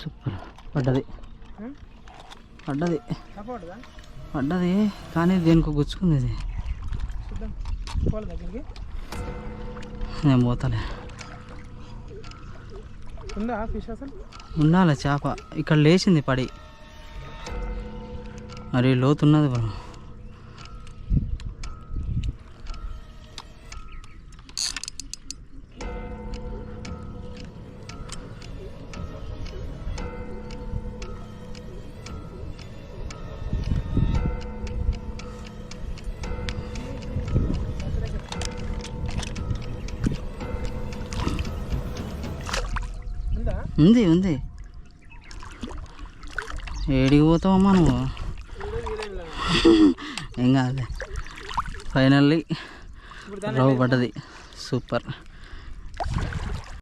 Super. పడ్డది కానీ దేనికో గుచ్చుకుంది ఇది. నేను పోతాలే. ఉండాలి చేప. ఇక్కడ లేచింది పడి, మరి లోతున్నది బ్రో. ఉంది. ఏడికి పోతావమ్మా నువ్వు? ఏం కాదులే. ఫైనల్లీ రవ్వ పడ్డది. సూపర్.